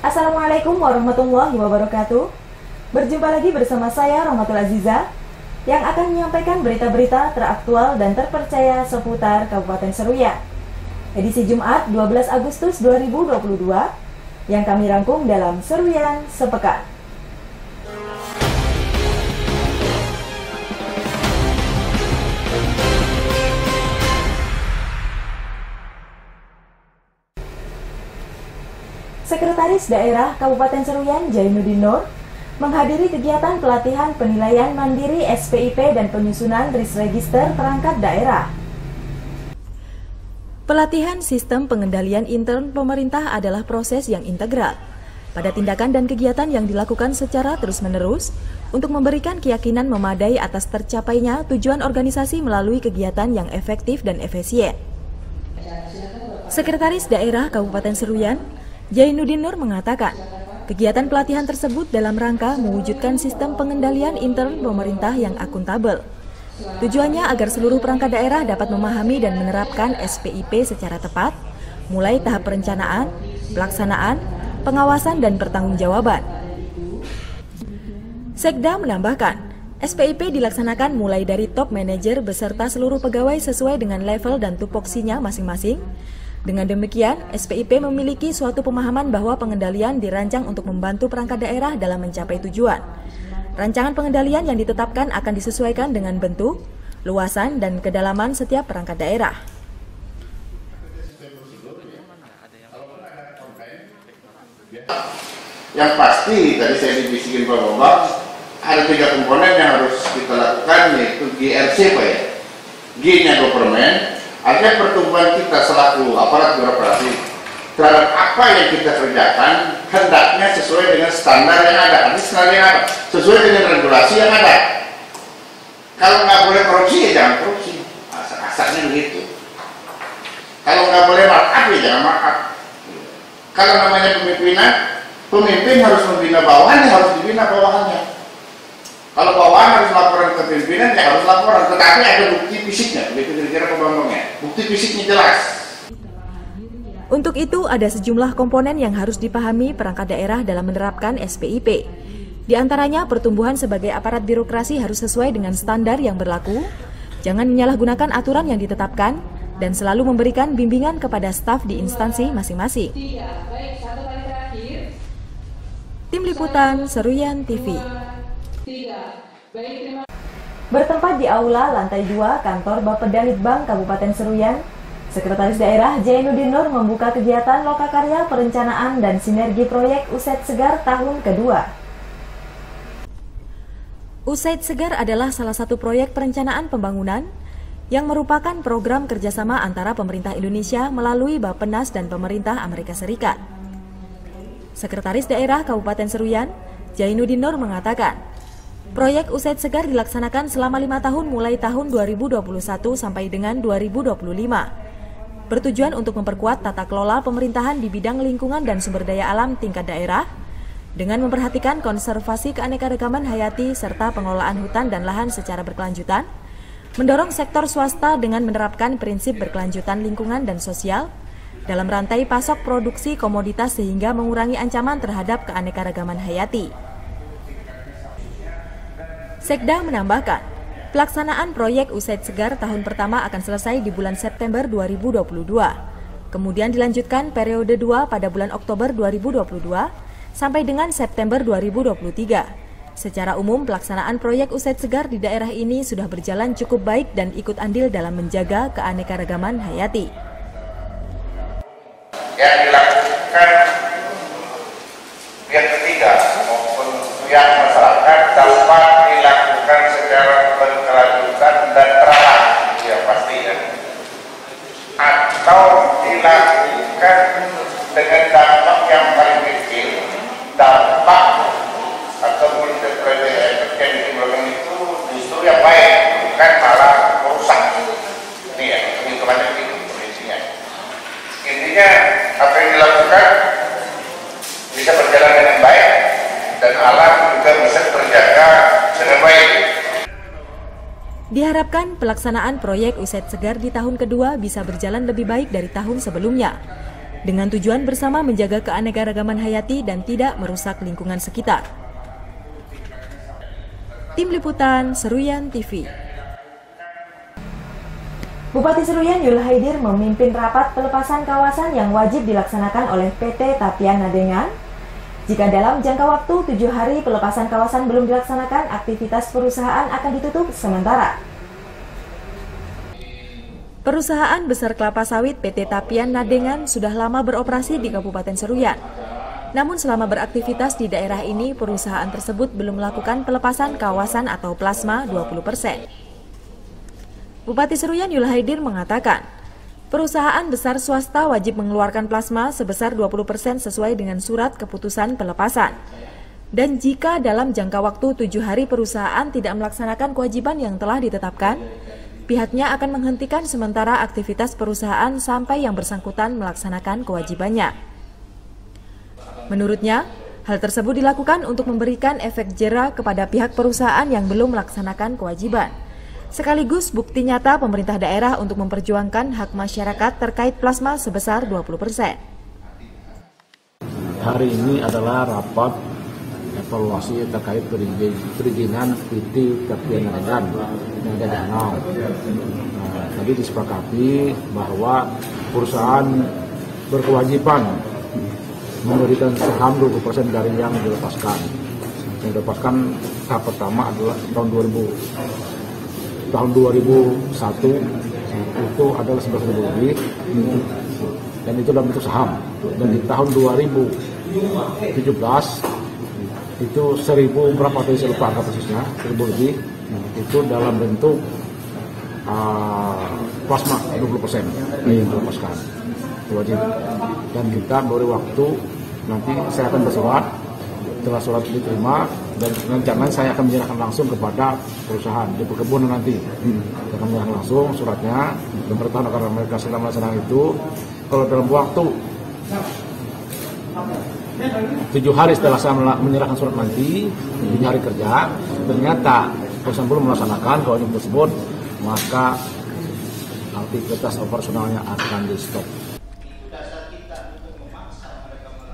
Assalamualaikum warahmatullahi wabarakatuh. Berjumpa lagi bersama saya Rahmatul Aziza yang akan menyampaikan berita-berita teraktual dan terpercaya seputar Kabupaten Seruyan. Edisi Jumat 12 Agustus 2022 yang kami rangkum dalam Seruyan Sepekan. Sekretaris Daerah Kabupaten Seruyan Jainuddin Nur menghadiri kegiatan pelatihan penilaian mandiri SPIP dan penyusunan RIS Register perangkat daerah. Pelatihan sistem pengendalian intern pemerintah adalah proses yang integral pada tindakan dan kegiatan yang dilakukan secara terus-menerus untuk memberikan keyakinan memadai atas tercapainya tujuan organisasi melalui kegiatan yang efektif dan efisien. Sekretaris Daerah Kabupaten Seruyan Jainuddin Nur mengatakan, kegiatan pelatihan tersebut dalam rangka mewujudkan sistem pengendalian intern pemerintah yang akuntabel. Tujuannya agar seluruh perangkat daerah dapat memahami dan menerapkan SPIP secara tepat, mulai tahap perencanaan, pelaksanaan, pengawasan, dan pertanggungjawaban. Sekda menambahkan, SPIP dilaksanakan mulai dari top manajer beserta seluruh pegawai sesuai dengan level dan tupoksinya masing-masing. Dengan demikian, SPIP memiliki suatu pemahaman bahwa pengendalian dirancang untuk membantu perangkat daerah dalam mencapai tujuan. Rancangan pengendalian yang ditetapkan akan disesuaikan dengan bentuk, luasan, dan kedalaman setiap perangkat daerah. Yang pasti, tadi saya dibisikin Pak Bambang, ada 3 komponen yang harus kita lakukan, yaitu GRC Pak ya. G-nya government, artinya pertumbuhan kita selaku aparat birokrasi terhadap apa yang kita kerjakan hendaknya sesuai dengan standar yang ada, sesuai dengan regulasi yang ada. Kalau nggak boleh korupsi ya jangan korupsi, asal-asalnya begitu. Kalau nggak boleh markup ya jangan markup. Kalau namanya pemimpin harus membina bawahannya, harus dibina bawahannya. Kalau bawahan harus laporan ke pimpinan, ya harus laporan. Tetapi ada bukti fisiknya, begitu kira-kira pembambangnya. Bukti fisiknya jelas. Untuk itu, ada sejumlah komponen yang harus dipahami perangkat daerah dalam menerapkan SPIP. Di antaranya, pertumbuhan sebagai aparat birokrasi harus sesuai dengan standar yang berlaku, jangan menyalahgunakan aturan yang ditetapkan, dan selalu memberikan bimbingan kepada staf di instansi masing-masing. Tim Liputan Seruyan TV. Bertempat di Aula Lantai 2 Kantor Bapeda Litbang Kabupaten Seruyan, Sekretaris Daerah Jainuddin Nur membuka kegiatan Lokakarya Perencanaan dan Sinergi Proyek USAID Segar tahun kedua. USAID Segar adalah salah satu proyek perencanaan pembangunan yang merupakan program kerjasama antara pemerintah Indonesia melalui Bappenas dan pemerintah Amerika Serikat. Sekretaris Daerah Kabupaten Seruyan, Jainuddin Nur mengatakan, proyek USAID Segar dilaksanakan selama 5 tahun mulai tahun 2021 sampai dengan 2025. Bertujuan untuk memperkuat tata kelola pemerintahan di bidang lingkungan dan sumber daya alam tingkat daerah dengan memperhatikan konservasi keanekaragaman hayati serta pengelolaan hutan dan lahan secara berkelanjutan, mendorong sektor swasta dengan menerapkan prinsip berkelanjutan lingkungan dan sosial dalam rantai pasok produksi komoditas sehingga mengurangi ancaman terhadap keanekaragaman hayati. Sekda menambahkan, pelaksanaan proyek USAID Segar tahun pertama akan selesai di bulan September 2022. Kemudian dilanjutkan periode 2 pada bulan Oktober 2022 sampai dengan September 2023. Secara umum, pelaksanaan proyek USAID Segar di daerah ini sudah berjalan cukup baik dan ikut andil dalam menjaga keanekaragaman hayati. Yang dilakukan pihak ketiga maupun pihak masyarakat dapat dilakukan secara berkelanjutan dan terarah, yang pasti ya, atau dilakukan dengan dampak yang paling kecil. Dampak atau efek yang ditimbulkan itu justru yang baik, bukan malah merusak. Ini ya, ini kemana itu kondisinya. Intinya apa yang dilakukan bisa berjalan dengan baik dan alam juga bisa terjaga dengan baik. Diharapkan pelaksanaan proyek USAID Segar di tahun kedua bisa berjalan lebih baik dari tahun sebelumnya. dengan tujuan bersama menjaga keanekaragaman hayati dan tidak merusak lingkungan sekitar. Tim Liputan Seruyan TV. Bupati Seruyan Yul Haidir memimpin rapat pelepasan kawasan yang wajib dilaksanakan oleh PT Tapian Nadengan. Jika dalam jangka waktu 7 hari pelepasan kawasan belum dilaksanakan, aktivitas perusahaan akan ditutup sementara. Perusahaan besar kelapa sawit PT Tapian Nadengan sudah lama beroperasi di Kabupaten Seruyan. Namun selama beraktivitas di daerah ini, perusahaan tersebut belum melakukan pelepasan kawasan atau plasma 20%. Bupati Seruyan Yul Haidir mengatakan, perusahaan besar swasta wajib mengeluarkan plasma sebesar 20% sesuai dengan surat keputusan pelepasan. Dan jika dalam jangka waktu 7 hari perusahaan tidak melaksanakan kewajiban yang telah ditetapkan, pihaknya akan menghentikan sementara aktivitas perusahaan sampai yang bersangkutan melaksanakan kewajibannya. Menurutnya, hal tersebut dilakukan untuk memberikan efek jera kepada pihak perusahaan yang belum melaksanakan kewajiban. Sekaligus bukti nyata pemerintah daerah untuk memperjuangkan hak masyarakat terkait plasma sebesar 20%. Hari ini adalah rapat evaluasi terkait perizinan PT Tapian Nadengan yang ada di Danau. Tadi disepakati bahwa perusahaan berkewajiban memberikan saham 20% dari yang dilepaskan. Yang dilepaskan tahap pertama adalah tahun 2001 itu adalah 11.000 lebih, dan itu dalam bentuk saham. Dan di tahun 2017 itu 1.000 berapa tadi saya lupa persisnya, 1.000 lebih, itu dalam bentuk plasma 20% yang dilepaskan wajib. Dan kita beri waktu, nanti saya akan bersurat, setelah surat diterima dan rencananya saya akan menyerahkan langsung kepada perusahaan di perkebunan nanti. Saya akan menyerahkan langsung suratnya dan bertahan karena mereka sedang melaksanakan itu. Kalau dalam waktu 7 hari setelah saya menyerahkan surat nanti, 7 hari kerja, ternyata perusahaan belum melaksanakan kewajiban tersebut, maka aktivitas operasionalnya akan di stop.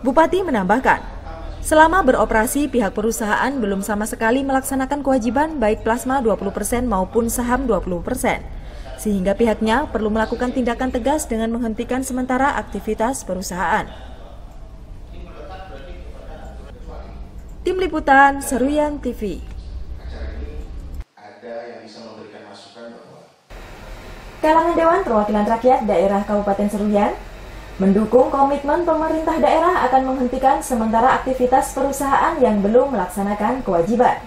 Bupati menambahkan, selama beroperasi pihak perusahaan belum sama sekali melaksanakan kewajiban baik plasma 20% maupun saham 20%, sehingga pihaknya perlu melakukan tindakan tegas dengan menghentikan sementara aktivitas perusahaan. Tim Liputan Seruyan TV. Kalangan Dewan Perwakilan Rakyat Daerah Kabupaten Seruyan mendukung komitmen pemerintah daerah akan menghentikan sementara aktivitas perusahaan yang belum melaksanakan kewajiban.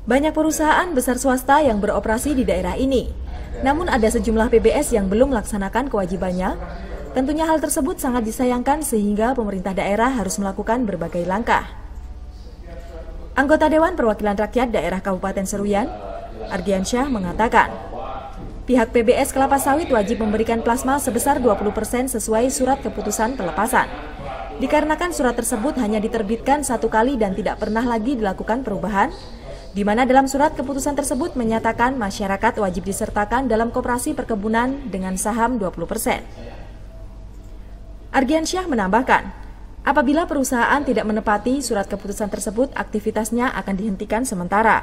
Banyak perusahaan besar swasta yang beroperasi di daerah ini, namun ada sejumlah PBS yang belum melaksanakan kewajibannya. Tentunya hal tersebut sangat disayangkan sehingga pemerintah daerah harus melakukan berbagai langkah. Anggota Dewan Perwakilan Rakyat Daerah Kabupaten Seruyan, Argiansyah mengatakan, pihak PBS kelapa sawit wajib memberikan plasma sebesar 20% sesuai surat keputusan pelepasan. Dikarenakan surat tersebut hanya diterbitkan 1 kali dan tidak pernah lagi dilakukan perubahan, di mana dalam surat keputusan tersebut menyatakan masyarakat wajib disertakan dalam koperasi perkebunan dengan saham 20%. Argiansyah menambahkan, apabila perusahaan tidak menepati surat keputusan tersebut, aktivitasnya akan dihentikan sementara.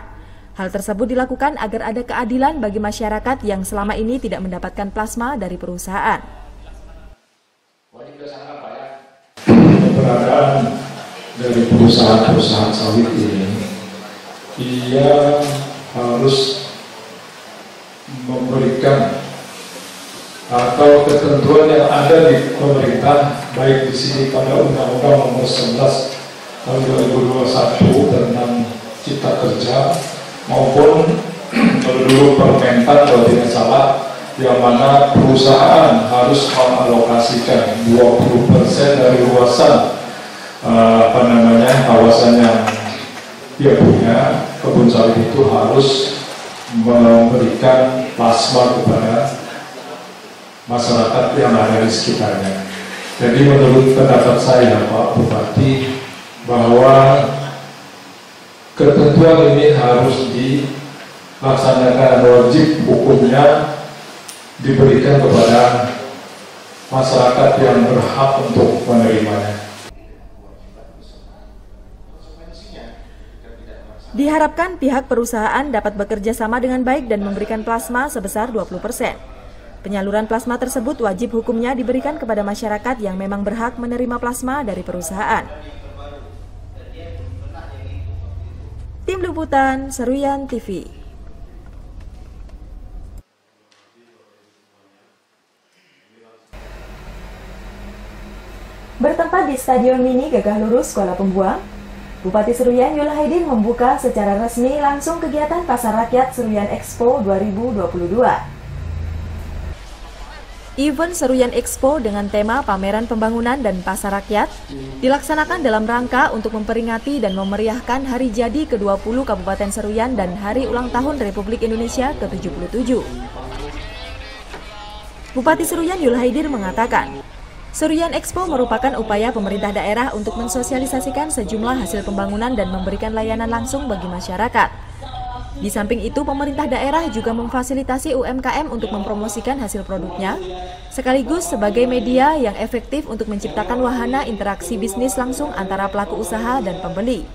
Hal tersebut dilakukan agar ada keadilan bagi masyarakat yang selama ini tidak mendapatkan plasma dari perusahaan. Keberadaan dari perusahaan-perusahaan sawit ini, ia harus memberikan atau ketentuan yang ada di pemerintah, baik di sini pada Undang-Undang Nomor 11 Tahun 2021 tentang Cipta Kerja, maupun kalau dulu Permentan kalau tidak salah, yang mana perusahaan harus mengalokasikan 20% dari luasan kawasan yang dia punya, kebun sawit itu harus memberikan plasma kepada masyarakat yang ada di sekitarnya. Jadi menurut pendapat saya, Pak Bupati, bahwa ketentuan ini harus dilaksanakan, wajib hukumnya diberikan kepada masyarakat yang berhak untuk menerimanya. Diharapkan pihak perusahaan dapat bekerja sama dengan baik dan memberikan plasma sebesar 20%. Penyaluran plasma tersebut wajib hukumnya diberikan kepada masyarakat yang memang berhak menerima plasma dari perusahaan. Tim Liputan Seruyan TV. Bertempat di Stadion Mini Gagah Lurus, Kuala Pembuang, Bupati Seruyan Yul Haidir membuka secara resmi langsung kegiatan Pasar Rakyat Seruyan Expo 2022. Event Seruyan Expo dengan tema Pameran Pembangunan dan Pasar Rakyat dilaksanakan dalam rangka untuk memperingati dan memeriahkan Hari Jadi ke-20 Kabupaten Seruyan dan Hari Ulang Tahun Republik Indonesia ke-77. Bupati Seruyan Yul Haidir mengatakan, Seruyan Expo merupakan upaya pemerintah daerah untuk mensosialisasikan sejumlah hasil pembangunan dan memberikan layanan langsung bagi masyarakat. Di samping itu, pemerintah daerah juga memfasilitasi UMKM untuk mempromosikan hasil produknya, sekaligus sebagai media yang efektif untuk menciptakan wahana interaksi bisnis langsung antara pelaku usaha dan pembeli.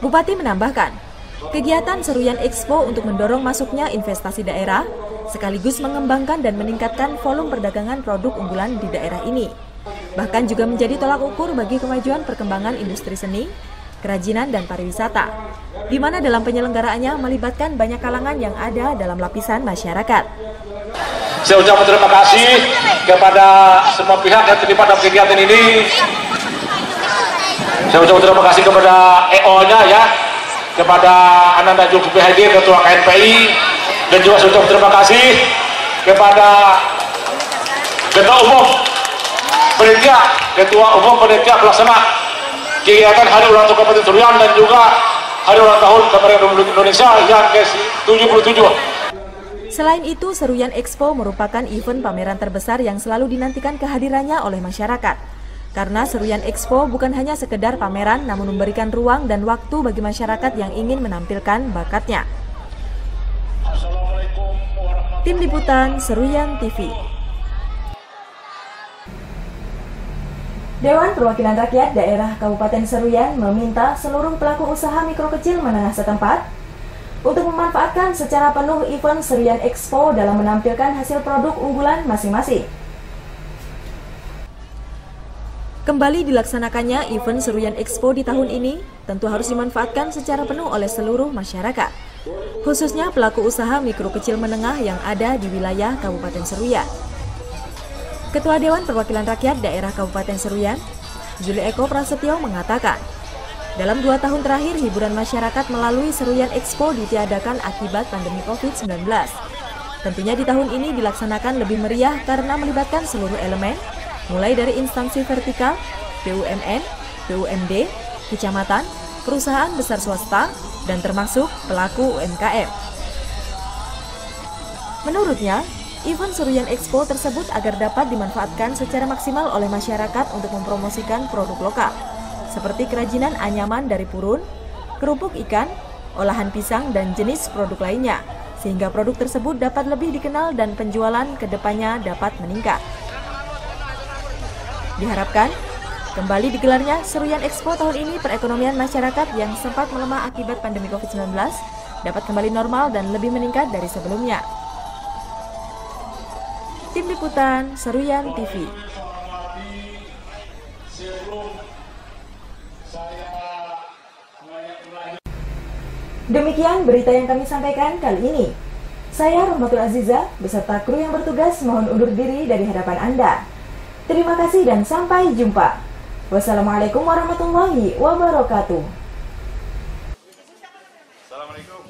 Bupati menambahkan, kegiatan Seruyan Expo untuk mendorong masuknya investasi daerah, sekaligus mengembangkan dan meningkatkan volume perdagangan produk unggulan di daerah ini. Bahkan juga menjadi tolak ukur bagi kemajuan perkembangan industri seni, kerajinan, dan pariwisata, di mana dalam penyelenggaraannya melibatkan banyak kalangan yang ada dalam lapisan masyarakat. Saya ucapkan terima kasih kepada semua pihak yang terlibat dalam kegiatan ini. Saya ucapkan terima kasih kepada EO-nya ya, kepada Ananda Zulkifli Haidir, Ketua KNPI, dan juga saya ucapkan terima kasih kepada Ketua Umum Panitia, Ketua Umum Panitia Pelaksana kegiatan Hari Ulang Tahun Kabupaten Seruyan dan juga Hari Ulang Tahun Kemerdekaan Republik Indonesia yang ke-77. Selain itu, Seruyan Expo merupakan event pameran terbesar yang selalu dinantikan kehadirannya oleh masyarakat. Karena Seruyan Expo bukan hanya sekedar pameran, namun memberikan ruang dan waktu bagi masyarakat yang ingin menampilkan bakatnya. Tim Liputan Seruyan TV. Dewan Perwakilan Rakyat Daerah Kabupaten Seruyan meminta seluruh pelaku usaha mikro kecil menengah setempat untuk memanfaatkan secara penuh event Seruyan Expo dalam menampilkan hasil produk unggulan masing-masing. Kembali dilaksanakannya event Seruyan Expo di tahun ini tentu harus dimanfaatkan secara penuh oleh seluruh masyarakat, khususnya pelaku usaha mikro kecil menengah yang ada di wilayah Kabupaten Seruyan. Ketua Dewan Perwakilan Rakyat Daerah Kabupaten Seruyan, Zuli Eko Prasetyo mengatakan, dalam 2 tahun terakhir hiburan masyarakat melalui Seruyan Expo ditiadakan akibat pandemi COVID-19. Tentunya di tahun ini dilaksanakan lebih meriah karena melibatkan seluruh elemen, mulai dari instansi vertikal, BUMN, BUMD, kecamatan, perusahaan besar swasta, dan termasuk pelaku UMKM. Menurutnya, event Seruyan Expo tersebut agar dapat dimanfaatkan secara maksimal oleh masyarakat untuk mempromosikan produk lokal, seperti kerajinan anyaman dari purun, kerupuk ikan, olahan pisang, dan jenis produk lainnya, sehingga produk tersebut dapat lebih dikenal dan penjualan ke depannya dapat meningkat. Diharapkan, kembali digelarnya Seruyan Expo tahun ini perekonomian masyarakat yang sempat melemah akibat pandemi COVID-19 dapat kembali normal dan lebih meningkat dari sebelumnya. Tim Liputan Seruyan TV. Demikian berita yang kami sampaikan kali ini. Saya Rahmatul Aziza beserta kru yang bertugas mohon undur diri dari hadapan Anda. Terima kasih dan sampai jumpa. Wassalamualaikum warahmatullahi wabarakatuh. Assalamualaikum.